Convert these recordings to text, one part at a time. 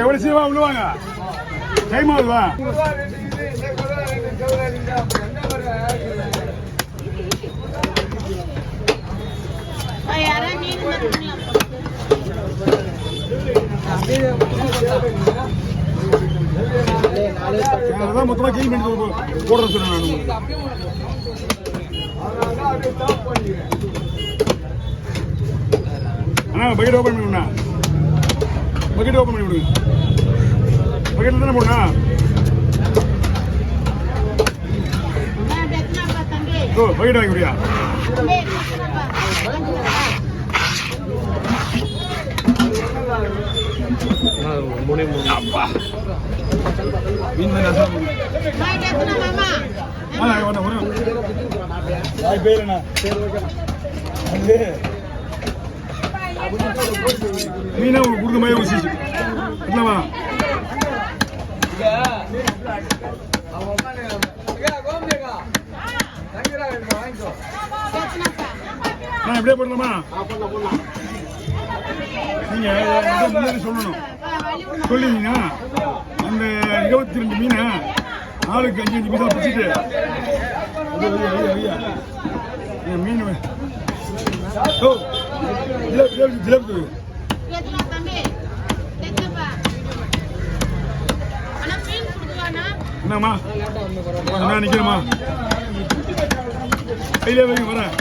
எவ்வளவு சீவா விழுவாங்க டைம் ஆகுதுவா அதான் மொத்தமா கிளீன் பண்ணி போடுற சொன்னேன் அண்ணா பக்கெட் ஓப்பன் பண்ணி விடுண்ணா பக்கெட் ஓப்பன் பண்ணி விடுங்க பக்கெட்ல தானே போடணா ஓ பக்கெட் வாங்கி விடியா அப்பா மீன் மீனா கொடுக்க மாதிரி ஊசிச்சு இல்லவா நான் எப்படியே போடலாமா நீங்க முன்னாடி சொல்லணும் சொல்லிங்கன்னா அந்த 22 மீனை ஆளுக்கு 5 பீஸா பிடிச்சிட்டு மீன் ஜிலேபி என்னம்மா நான் நிக்கிறேம்மா கையிலே வைங்க வரேன்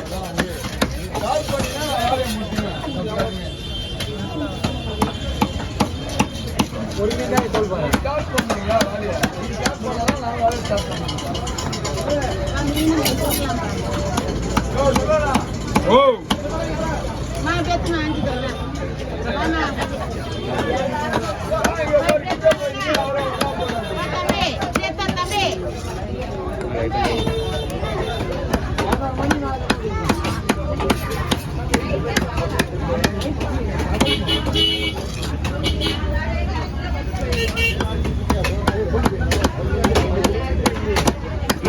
ஓ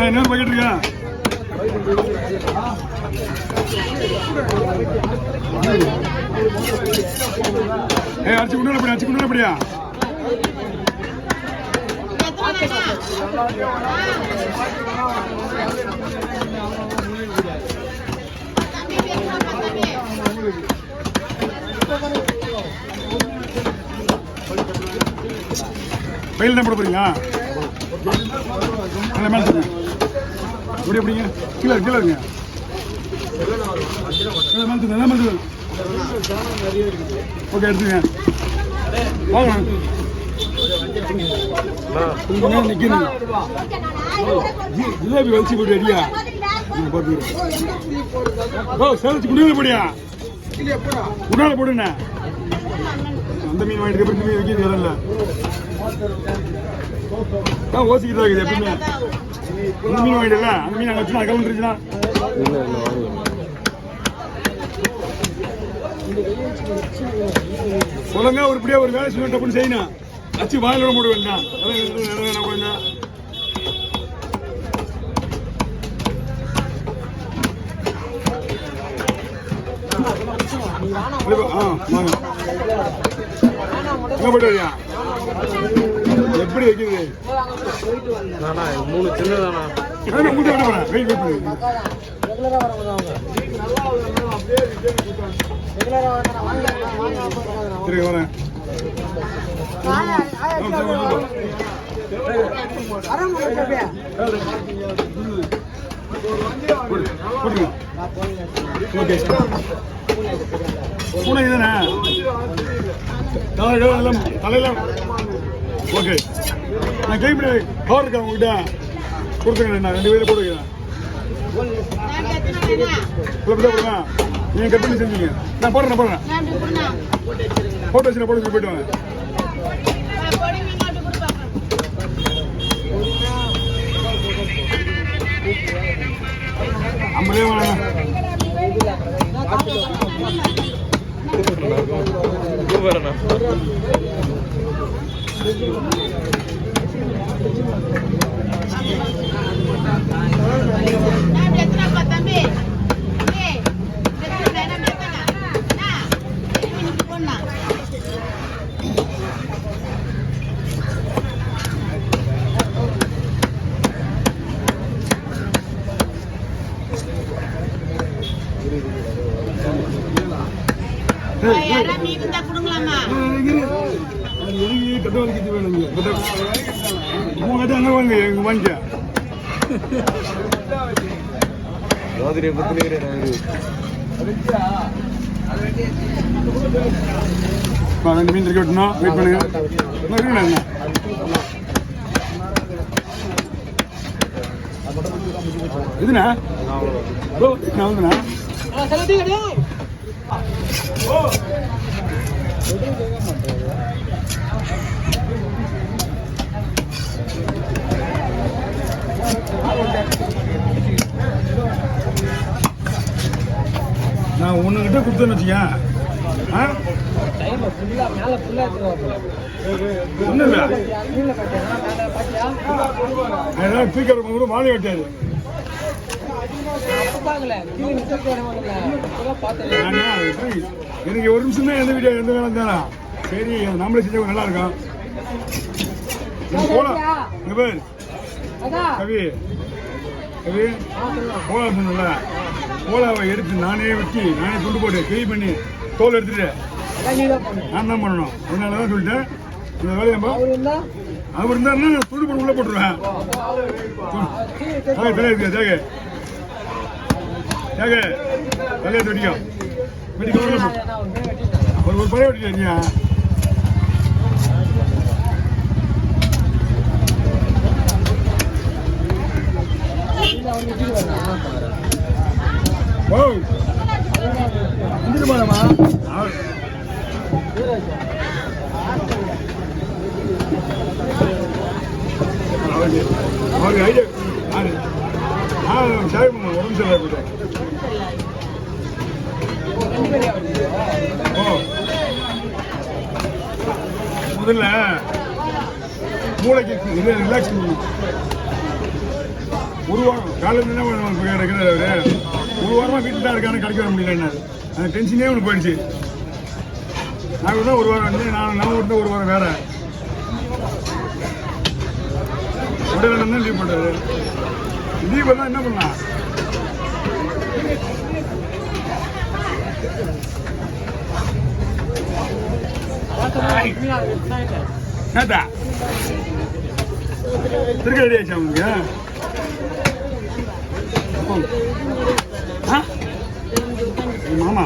என்ன பக்கெட் இருக்கா அடிச்சு கொண்டு அப்படியா பயில் தான் போட போறீங்களா எப்படி எப்படிங்க கீழே இருங்க ஓகே எடுத்துங்க நிக்கணும் ஜிலேபி வச்சு போட்டு அடியா சேலச்சு குடியில போடியா குடால போடுண்ணே அந்த மீன் வாங்கிட்டு மீன் வைக்கிறது வரல ஓசிக்கிட்டு இருக்குது எப்பவுமே அந்த மீன் வாங்கிடல அந்த மீன் அங்கே வச்சுனா கலந்துருச்சுன்னா ஒழுங்கா ஒருபடியா ஒரு வேலை செய்யணும் அப்படின்னு செய்யணும் அச்சு வாயிலோட மூட வேண்டாம் கொஞ்சம் எப்படி வைக்கிறது 3 சின்னதானா வரேன் பூனை இதுதானே தலையில ஓகே நான் கைப்பிடி கவர் இருக்கேன் உங்ககிட்ட கொடுத்துருங்க நான் 2 பேரும் போட்டுக்கிறேன் போடுங்க நீங்கள் கட் பண்ணி செஞ்சீங்க நான் போடுறேன் போட்டு வச்சு போயிட்டு வாங்க ஐம்பதே வாங்க தம்பி வாங்கிக்க ரெண்டு மீன் இருக்க விட்டணும் வெயிட் பண்ணுங்க இருக்குண்ணா இதுண்ணா நான் வந்துண்ணா நான் ஒன்றுகிட்ட கொடுத்தேன்னு வச்சுக்கேன் ஒன்றும் இல்லை ஏதாவது தூக்கி கூட மாலை வெட்டாது எனக்கு ஒரு நிமிஷம் தான் எந்த வீடியோ எந்த வேலை தானே சரி நம்மளே செஞ்சவங்க நல்லா இருக்கும் போலாம் இங்க பேர் கவி கவி போலா சொன்னல போலாவை எடுத்து நானே வெட்டி நானே துண்டு போட்டு கிளீன் பண்ணி தோல் எடுத்துட்டு நான் தான் பண்ணணும் அதனால தான் சொல்லிட்டேன் இந்த வேலையை அவர் இருந்தாருன்னா துண்டு போட்டு உள்ள போட்டுருவேன் தலையா இருக்கு தேக தேக தலையை வெட்டிக்கும் வெட்டிக்க ஒரு பழைய வெட்டிக்கா ஓ வந்துட்டு போறமா அவருக்கு ஐடியா டைம் உடம்பு சரியில்லை ஓ முதல்ல மூளைக்கு ரிலாக்ஸ் பண்ணணும் ஒரு வாரம் காலையில் என்ன கிடைக்கிறாரு அவரு ஒரு வாரமாக வீட்டில் தான் இருக்கான்னு கிடைக்க வர முடியல அந்த டென்ஷனே ஒன்று போயிடுச்சு நான் தான் ஒரு வாரம் வந்து நம்ம விட்டு ஒரு வாரம் வேற உடனே தான் லீவ் பண்ணுறாரு லீவ் பண்ணால் என்ன பண்ணலாம் நேத்தா திருக்க ரெடி ஆயிடுச்சா உங்களுக்கு மாமா